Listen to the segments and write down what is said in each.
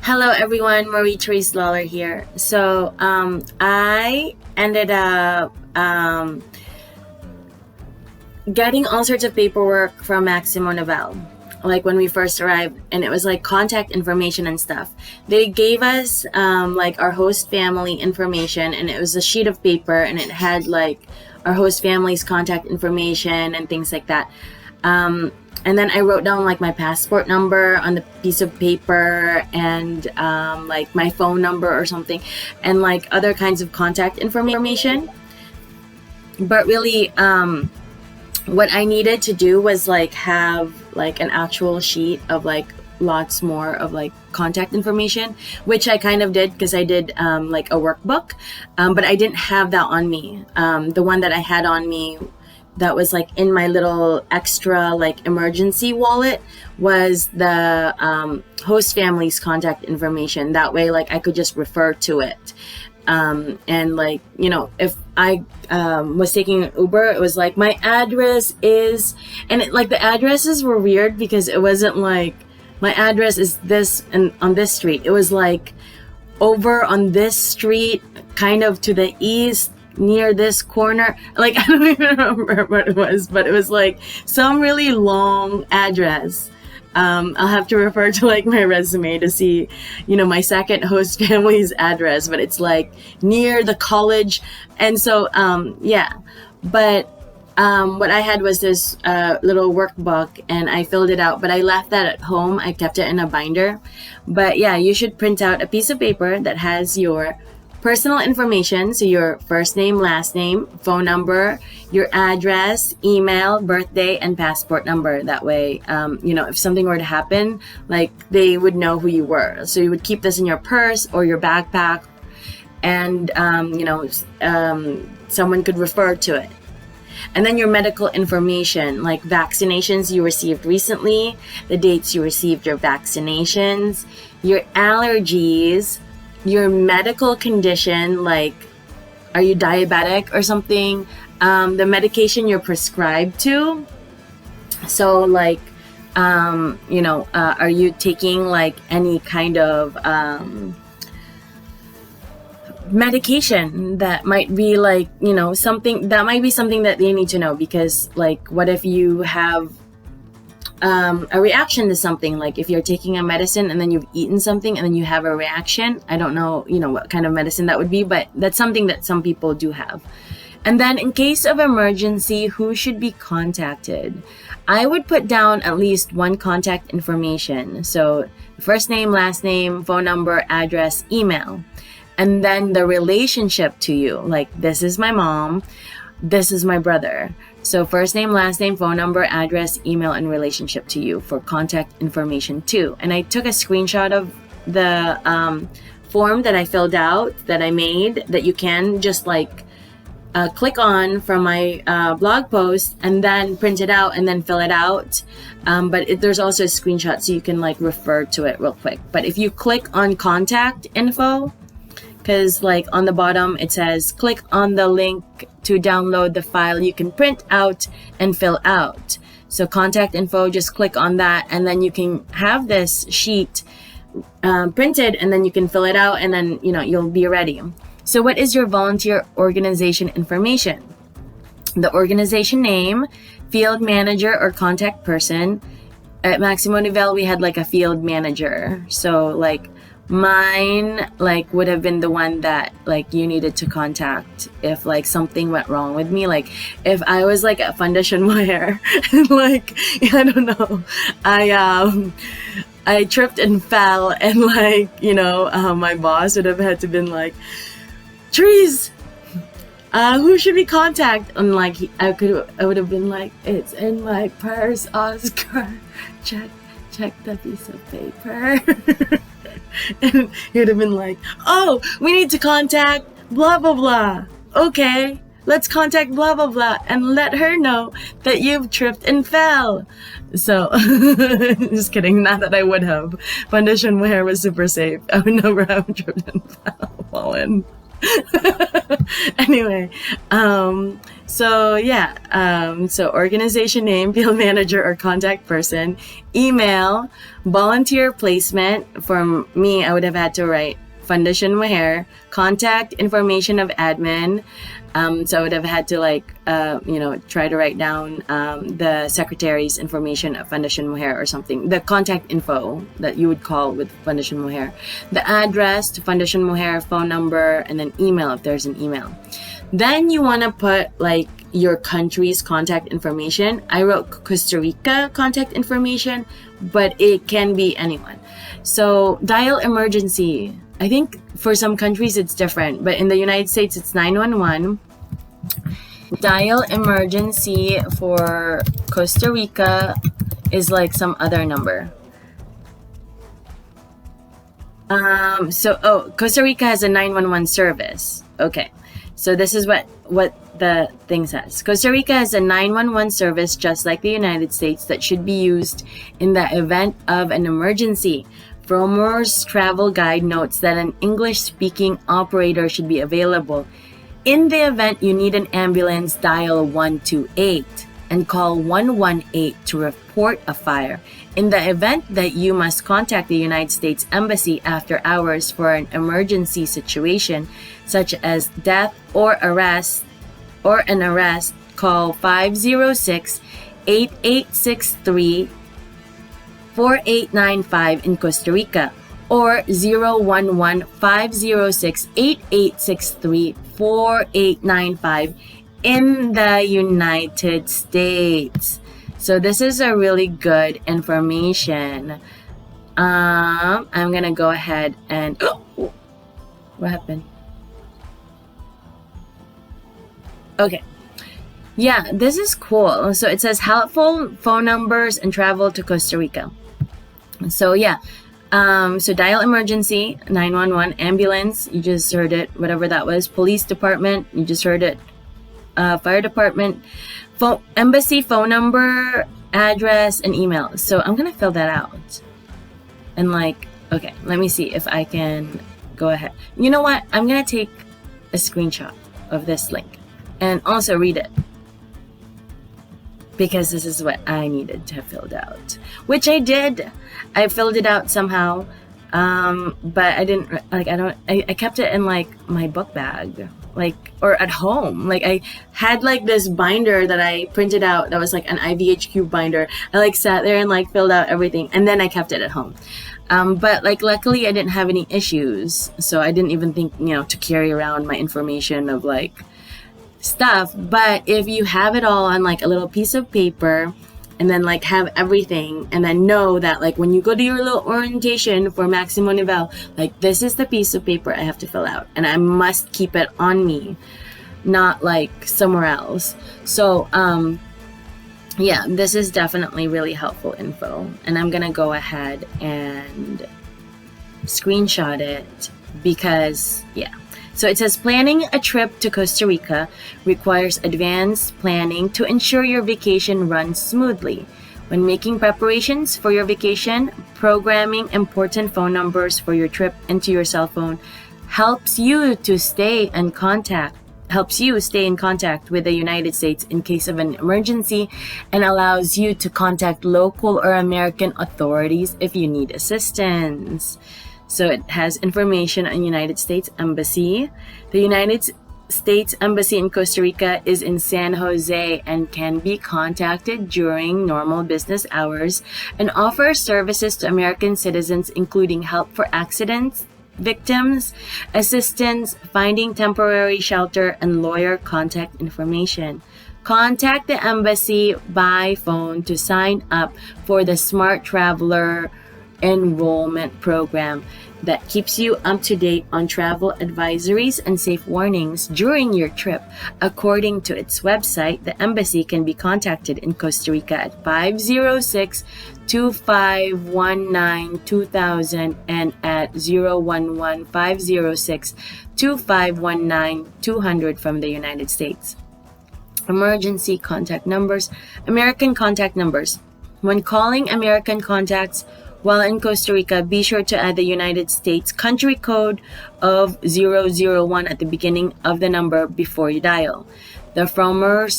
Hello, everyone. Marie Therese Lawler here. I ended up getting all sorts of paperwork from Maximo Novell, like when we first arrived, and it was like contact information and stuff. They gave us like our host family information, and it was a sheet of paper, and it had like our host family's contact information and things like that. And then I wrote down like my passport number on the piece of paper and like my phone number or something, and like other kinds of contact information. But really, what I needed to do was like have like an actual sheet of like lots more of like contact information, which I kind of did because I did like a workbook, but I didn't have that on me. The one that I had on me that was like in my little extra like emergency wallet was the host family's contact information. That way like I could just refer to it. And like, you know, if I was taking an Uber, it was like my address is, and it, like the addresses were weird because it wasn't like my address is this and on this street. It was like over on this street, kind of to the east, near this corner. Like I don't even remember what it was, but it was like some really long address. I'll have to refer to like my resume to see, you know, my second host family's address, but it's like near the college. And so, yeah, but what I had was this little workbook, and I filled it out, but I left that at home. I kept it in a binder. But yeah, you should print out a piece of paper that has your personal information, so your first name, last name, phone number, your address, email, birthday, and passport number. That way, you know, if something were to happen, like they would know who you were. So you would keep this in your purse or your backpack, and you know, someone could refer to it. And then your medical information, like vaccinations you received recently, the dates you received your vaccinations, your allergies, your medical condition, like are you diabetic or something, the medication you're prescribed to. So like, you know, are you taking like any kind of medication that might be like, you know, something that might be something that they need to know, because like what if you have a reaction to something, like if you're taking a medicine and then you've eaten something and then you have a reaction. I don't know, you know, what kind of medicine that would be, but that's something that some people do have. And then in case of emergency, who should be contacted? I would put down at least one contact information. So first name, last name, phone number, address, email, and then the relationship to you. Like this is my mom, this is my brother. So first name, last name, phone number, address, email, and relationship to you for contact information too. And I took a screenshot of the form that I filled out, that I made, that you can just like click on from my blog post and then print it out and then fill it out. But there's also a screenshot so you can like refer to it real quick. But if you click on contact info, because like on the bottom it says click on the link to download the file you can print out and fill out. So contact info, just click on that, and then you can have this sheet printed, and then you can fill it out, and then, you know, you'll be ready. So what is your volunteer organization information? The organization name, field manager or contact person. At Maximo Novell we had like a field manager. So like mine like would have been the one that like you needed to contact if like something went wrong with me. Like if I was like at Foundation Wire and like, I don't know, I tripped and fell, and like, you know, my boss would have had to been like, Trees, who should we contact? And like I would have been like, it's in my purse, Oscar, check the piece of paper. And he would have been like, oh, we need to contact blah, blah, blah. Okay, let's contact blah, blah, blah and let her know that you've tripped and fell. So, just kidding. Not that I would have. Foundation Wear was super safe. I would never have tripped and fallen. Anyway, So yeah, so organization name, field manager or contact person, email, volunteer placement. For me, I would have had to write Foundation Mujer, contact information of admin. So I would have had to try to write down the secretary's information of Foundation Mujer or something. The contact info that you would call with Foundation Mujer. The address to Foundation Mujer, phone number, and then email if there's an email. Then you want to put like your country's contact information. I wrote Costa Rica contact information, but it can be anyone. So dial emergency. I think for some countries it's different, but in the United States it's 911. Dial emergency for Costa Rica is like some other number. Costa Rica has a 911 service. Okay. So this is what the thing says. Costa Rica has a 911 service just like the United States that should be used in the event of an emergency. Frommer's travel guide notes that an English-speaking operator should be available. In the event you need an ambulance, dial 128 and call 118 to report a fire. In the event that you must contact the United States Embassy after hours for an emergency situation, such as death or an arrest, call 506-8863 4895 in Costa Rica or 011-506-8863 4895 in the United States. So this is a really good information. I'm gonna go ahead and what happened? Okay. Yeah, this is cool. So it says helpful phone numbers and travel to Costa Rica. So yeah, so dial emergency, 911, ambulance, you just heard it, whatever that was, police department, you just heard it, fire department, embassy phone number, address, and email. So I'm gonna fill that out. And okay, let me see if I can go ahead. You know what? I'm gonna take a screenshot of this link and also read it, because this is what I needed to have filled out, which I did. I filled it out somehow, but I didn't I kept it in my book bag, or at home. I had this binder that I printed out that was an IVHQ binder. I sat there and filled out everything, and then I kept it at home. But luckily I didn't have any issues, so I didn't even think to carry around my information of stuff. But if you have it all on a little piece of paper, and then have everything, and then know that when you go to your little orientation for Maximo Nivel, this is the piece of paper I have to fill out, and I must keep it on me, not somewhere else. So yeah, this is definitely really helpful info, and I'm gonna go ahead and screenshot it because yeah. So it says planning a trip to Costa Rica requires advanced planning to ensure your vacation runs smoothly. When making preparations for your vacation, programming important phone numbers for your trip into your cell phone helps you stay in contact with the United States in case of an emergency, and allows you to contact local or American authorities if you need assistance. So it has information on United States Embassy. The United States Embassy in Costa Rica is in San Jose and can be contacted during normal business hours and offers services to American citizens, including help for accidents, victims, assistance, finding temporary shelter, and lawyer contact information. Contact the embassy by phone to sign up for the Smart Traveler enrollment program that keeps you up to date on travel advisories and safe warnings during your trip. According to its website, the embassy can be contacted in Costa Rica at 506-2519-2000 and at 011-506-2519-200 from the United States. Emergency contact numbers. American contact numbers. When calling American contacts while in Costa Rica, be sure to add the United States country code of 001 at the beginning of the number before you dial. The Frommer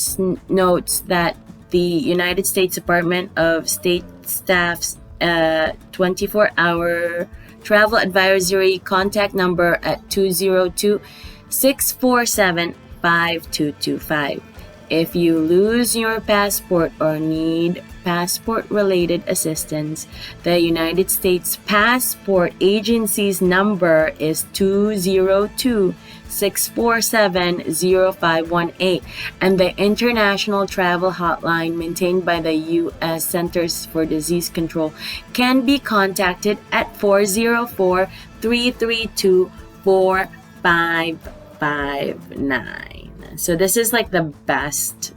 notes that the United States Department of State staff's 24-hour travel advisory contact number at 202-647-5225. If you lose your passport or need passport-related assistance, the United States Passport Agency's number is 202-647-0518, and the international travel hotline maintained by the U.S. Centers for Disease Control can be contacted at 404-332-4559. So this is like the best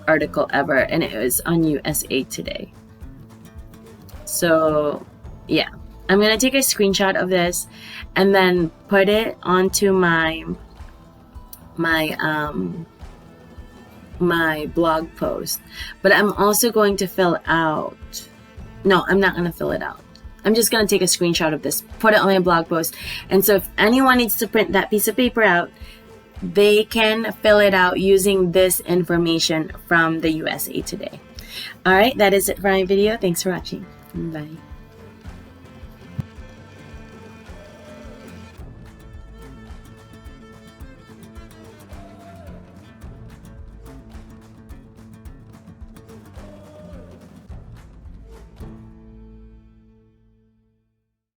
article ever, and it was on USA Today. So yeah, I'm gonna take a screenshot of this and then put it onto my blog post. But I'm also going to fill out, no, I'm not gonna fill it out. I'm just gonna take a screenshot of this, put it on my blog post. And so if anyone needs to print that piece of paper out, they can fill it out using this information from the USA Today. All right, that is it for my video. Thanks for watching. Bye.